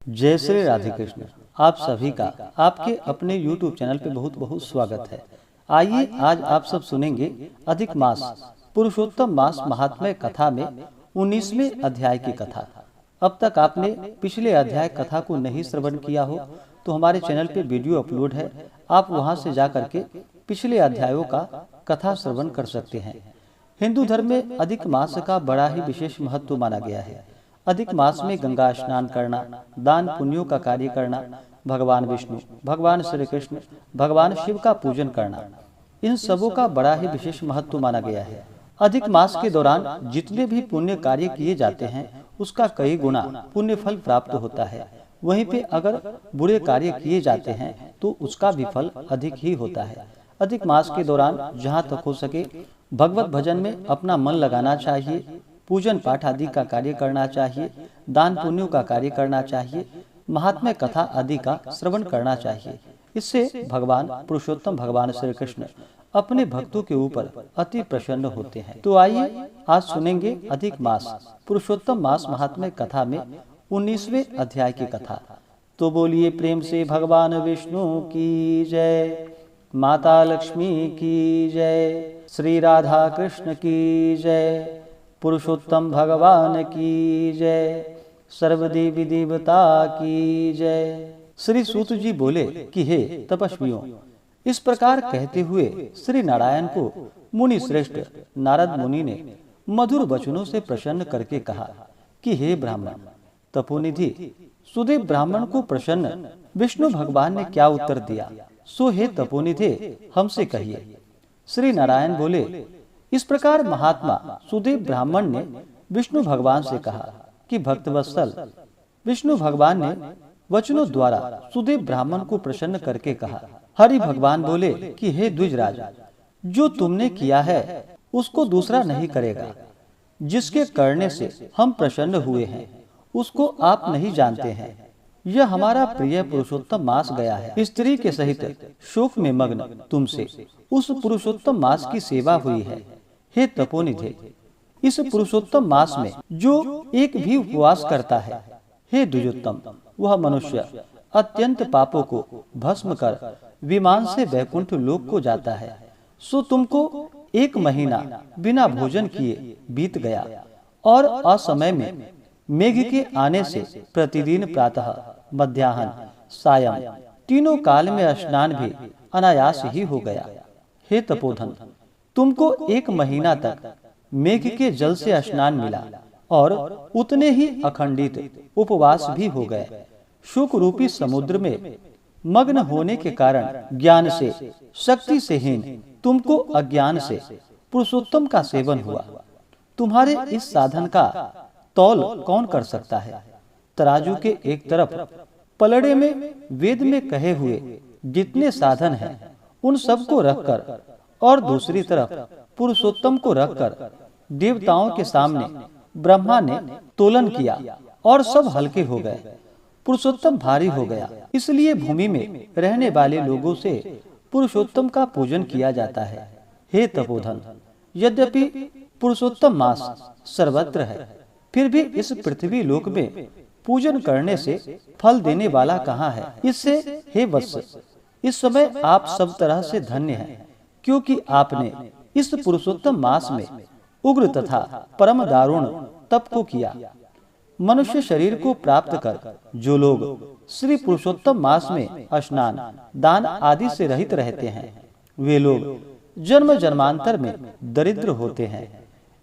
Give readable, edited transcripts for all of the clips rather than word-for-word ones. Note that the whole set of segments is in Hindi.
जय श्री राधे कृष्ण। आप सभी का आपके अपने YouTube चैनल पे बहुत बहुत स्वागत है। आइए आज आप सब सुनेंगे अधिक मास पुरुषोत्तम मास महात्म्य कथा में 19वें अध्याय की कथा। अब तक आपने पिछले अध्याय कथा को नहीं श्रवण किया हो तो हमारे चैनल पे वीडियो अपलोड है, आप वहां से जा करके पिछले अध्यायों का कथा श्रवण कर सकते हैं। हिंदू धर्म में अधिक मास का बड़ा ही विशेष महत्व माना गया है। अधिक मास में गंगा स्नान करना, दान पुण्यों का कार्य करना, भगवान विष्णु, भगवान श्री कृष्ण, भगवान शिव का पूजन करना, इन सबों का बड़ा ही विशेष महत्व माना गया है। अधिक मास के दौरान जितने भी पुण्य कार्य किए जाते हैं उसका कई गुना पुण्य फल प्राप्त होता है। वहीं पे अगर बुरे कार्य किए जाते हैं तो उसका भी फल अधिक ही होता है। अधिक मास के दौरान जहाँ तक हो सके भगवत भजन में अपना मन लगाना चाहिए, पूजन पाठ आदि का कार्य करना चाहिए, दान पुण्यों का कार्य करना चाहिए, महात्म्य कथा आदि का श्रवण करना चाहिए। इससे भगवान पुरुषोत्तम भगवान श्री कृष्ण अपने भक्तों के ऊपर अति प्रसन्न होते हैं। तो आइए आज सुनेंगे अधिक मास पुरुषोत्तम मास महात्म्य कथा में 19वें अध्याय की कथा। तो बोलिए प्रेम से भगवान विष्णु की जय, माता लक्ष्मी की जय, श्री राधा कृष्ण की जय, पुरुषोत्तम भगवान की जय, सर्वदेवी देवता की जय। श्री सूत जी बोले कि हे तपस्वियों, इस प्रकार कहते हुए श्री नारायण को मुनि श्रेष्ठ नारद मुनि ने मधुर वचनों से प्रसन्न करके कहा कि हे ब्राह्मण तपोनिधि, सुदेव ब्राह्मण को प्रसन्न विष्णु भगवान ने क्या उत्तर दिया, सो हे तपोनिधि हमसे कहिए। श्री नारायण बोले, इस प्रकार महात्मा सुदेव ब्राह्मण ने विष्णु भगवान से कहा कि भक्तवत्सल, विष्णु भगवान ने वचनों द्वारा सुदेव ब्राह्मण को प्रसन्न करके कहा। हरि भगवान बोले कि हे द्विजराज, जो तुमने किया है उसको दूसरा नहीं करेगा। जिसके करने से हम प्रसन्न हुए हैं उसको आप नहीं जानते हैं। यह हमारा प्रिय पुरुषोत्तम मास गया है। स्त्री के सहित शोक में मग्न तुमसे उस पुरुषोत्तम मास की सेवा हुई है। हे तपोनिधि, इस पुरुषोत्तम मास में जो एक भी उपवास करता है, हे द्विजोत्तम, वह मनुष्य अत्यंत पापों को भस्म कर विमान से वैकुंठ लोक को जाता है। सो तुमको 1 महीना बिना भोजन किए बीत गया और असमय में मेघ के आने से प्रतिदिन प्रातः, मध्याह्न, सायं तीनों काल में स्नान भी अनायास ही हो गया। हे तपोधन, तुमको 1 महीना तक मेघ के जल से स्नान मिला और उतने ही अखंडित उपवास भी हो गए। शोक रूपी समुद्र में मग्न होने के कारण ज्ञान से, शक्ति से हीन तुमको अज्ञान से पुरुषोत्तम का सेवन हुआ। तुम्हारे इस साधन का तौल कौन कर सकता है। तराजू के एक तरफ पलड़े में वेद में कहे हुए जितने साधन हैं उन सबको रखकर और दूसरी तरफ पुरुषोत्तम को रखकर देवताओं के सामने ब्रह्मा ने तोलन किया और सब हल्के हो गए। पुरुषोत्तम भारी हो गया। इसलिए भूमि में रहने वाले लोगों से पुरुषोत्तम का पूजन किया जाता है। हे तपोधन, यद्यपि पुरुषोत्तम मास सर्वत्र है, फिर भी इस पृथ्वी लोक में पूजन करने से फल देने वाला कहाँ है। इससे हे वत्स, इस समय आप सब तरह से धन्य हैं, क्योंकि आपने इस पुरुषोत्तम मास में उग्र तथा परम दारुण तप को किया। मनुष्य शरीर को प्राप्त कर जो लोग श्री पुरुषोत्तम मास में स्नान, दान आदि से रहित रहते हैं, वे लोग जन्म जन्मांतर में दरिद्र होते हैं।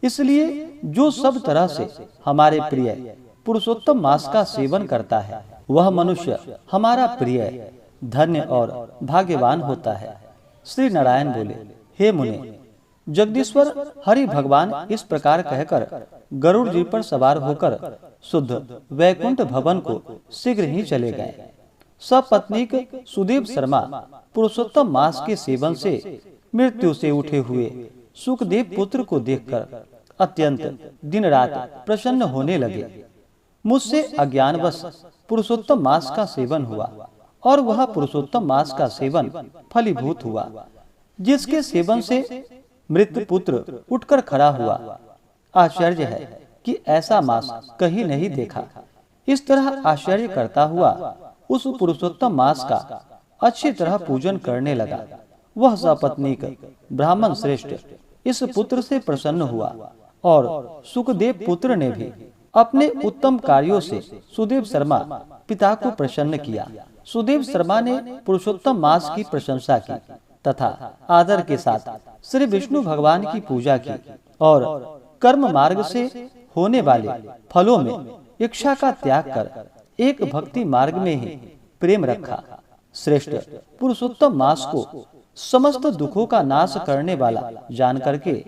इसलिए जो सब तरह से हमारे प्रिय पुरुषोत्तम मास का सेवन करता है वह मनुष्य हमारा प्रिय, धन्य और भाग्यवान होता है। श्री नारायण बोले, हे मुने, जगदीश्वर हरि भगवान इस प्रकार कहकर गरुड़ जी पर सवार होकर शुद्ध वैकुंठ भवन को शीघ्र ही चले गए। सपत्नीक सुदेव शर्मा पुरुषोत्तम मास के सेवन से मृत्यु से उठे हुए सुखदेव पुत्र को देखकर अत्यंत दिन रात प्रसन्न होने लगे। मुझसे अज्ञानवश पुरुषोत्तम मास का सेवन हुआ और वह पुरुषोत्तम मास का सेवन फलीभूत हुआ, जिसके सेवन से मृत पुत्र उठकर खड़ा हुआ। आश्चर्य है कि ऐसा मास कहीं नहीं देखा। इस तरह आश्चर्य करता हुआ उस पुरुषोत्तम मास का अच्छी तरह पूजन करने लगा। वह सपत्नीक ब्राह्मण श्रेष्ठ इस पुत्र से प्रसन्न हुआ और सुखदेव पुत्र ने भी अपने उत्तम कार्यों से सुदेव शर्मा पिता को प्रसन्न किया। सुदेव शर्मा ने पुरुषोत्तम मास की प्रशंसा की तथा आदर के साथ श्री विष्णु भगवान की पूजा की और कर्म मार्ग से होने वाले फलों में इच्छा का त्याग कर एक भक्ति मार्ग में ही प्रेम रखा। श्रेष्ठ पुरुषोत्तम मास को समस्त दुखों का नाश करने वाला जान करके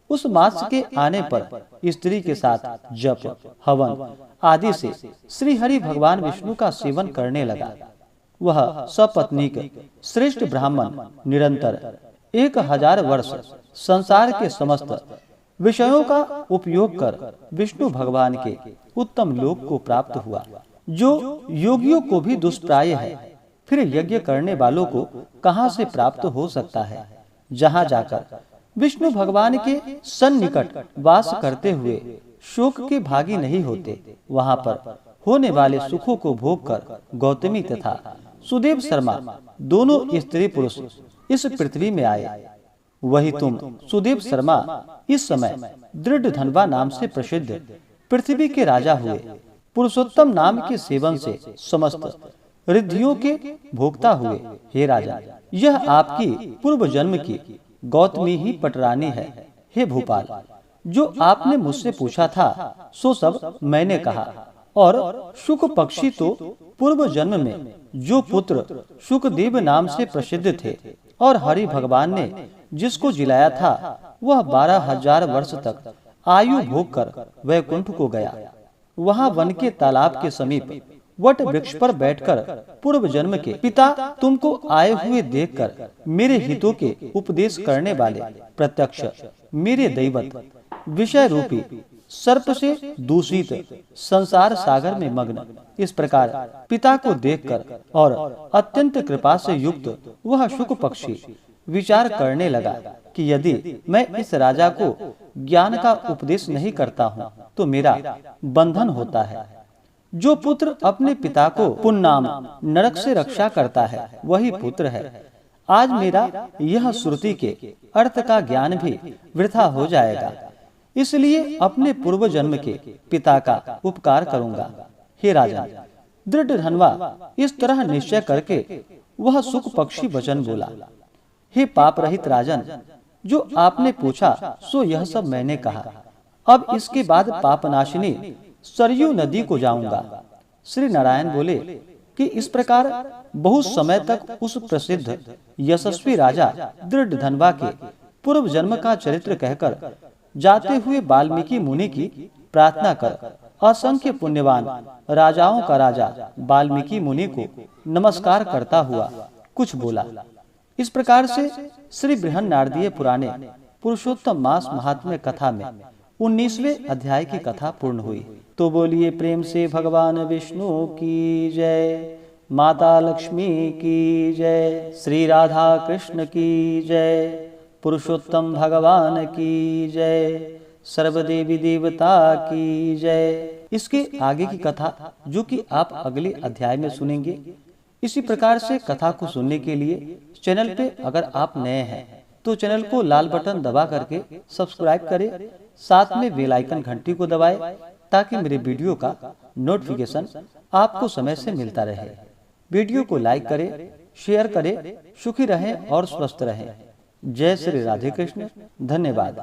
उस मास के आने पर स्त्री के साथ जप हवन आदि से श्री हरि भगवान विष्णु का सेवन करने लगा। वह सपत्नीक श्रेष्ठ ब्राह्मण निरंतर 1000 वर्ष संसार के समस्त विषयों का उपयोग कर विष्णु भगवान के उत्तम लोक को प्राप्त हुआ, जो योगियों को भी दुष्प्राय है। फिर यज्ञ करने वालों को कहां से प्राप्त हो सकता है। जहां जाकर विष्णु भगवान के सन्निकट वास करते हुए शोक के भागी नहीं होते, वहां पर होने वाले सुखों को भोग कर गौतमी तथा सुदेव शर्मा दोनों स्त्री पुरुष इस पृथ्वी में आए। वही तुम सुदेव शर्मा इस समय दृढ़ धनवा नाम से प्रसिद्ध पृथ्वी के राजा हुए। पुरुषोत्तम नाम के सेवन से समस्त रिद्धियों के भोक्ता हुए। हे राजा, यह आपकी पूर्व जन्म की गौतमी ही पटरानी है। हे भूपाल, जो आपने मुझसे पूछा था सो सब मैंने कहा। और शुक पक्षी तो पूर्व जन्म में जो पुत्र शुकदेव नाम से प्रसिद्ध थे और हरि भगवान ने जिसको जिलाया था, वह 12,000 वर्ष तक आयु भोग कर वैकुंठ को गया। वहां वन के तालाब के समीप वट वृक्ष पर बैठकर पूर्व जन्म के पिता तुमको आए हुए देखकर मेरे हितों के उपदेश करने वाले प्रत्यक्ष मेरे दैवत विषय रूपी सर्प से दूषित संसार सागर में मग्न इस प्रकार पिता को देखकर और अत्यंत कृपा से युक्त वह शुक पक्षी विचार करने लगा कि यदि मैं इस राजा को ज्ञान का उपदेश नहीं करता हूँ तो मेरा बंधन होता है। जो पुत्र अपने पिता को पुन्नाम नरक से रक्षा करता है वही पुत्र है। आज मेरा यह श्रुति के अर्थ का ज्ञान भी वृथा हो जाएगा, इसलिए अपने पूर्व जन्म के पिता का उपकार करूंगा। हे राजा, दृढ़ धनवा इस तरह निश्चय करके वह सुख पक्षी वचन बोला। हे पाप रहित राजन, जो आपने पूछा सो यह सब मैंने कहा। अब इसके बाद पापनाशिनी सरयू नदी को जाऊंगा। श्री नारायण बोले कि इस प्रकार बहुत समय तक उस प्रसिद्ध यशस्वी राजा दृढ़ धनवा के पूर्व जन्म का चरित्र कहकर जाते हुए वाल्मीकि मुनि की प्रार्थना कर असंख्य पुण्यवान राजाओं का राजा वाल्मीकि मुनि को नमस्कार करता हुआ कुछ बोला। इस प्रकार से श्री बृहन्नारदीय पुराणे पुरुषोत्तम मास महात्म्य कथा में 19वें अध्याय की कथा पूर्ण हुई। तो बोलिए प्रेम से भगवान विष्णु की जय, माता लक्ष्मी की जय, श्री राधा कृष्ण की जय, पुरुषोत्तम भगवान की जय, सर्वदेवी देवता की जय। इसके आगे की कथा जो कि आप अगले अध्याय में सुनेंगे। इसी प्रकार से कथा को सुनने के लिए चैनल पे अगर आप नए हैं तो चैनल को लाल बटन दबा करके सब्सक्राइब करें, साथ में बेल आइकन घंटी को दबाएं ताकि मेरे वीडियो का नोटिफिकेशन आपको समय से मिलता रहे। वीडियो को लाइक करें, शेयर करें। सुखी रहें और स्वस्थ रहें। जय श्री राधे कृष्ण। धन्यवाद।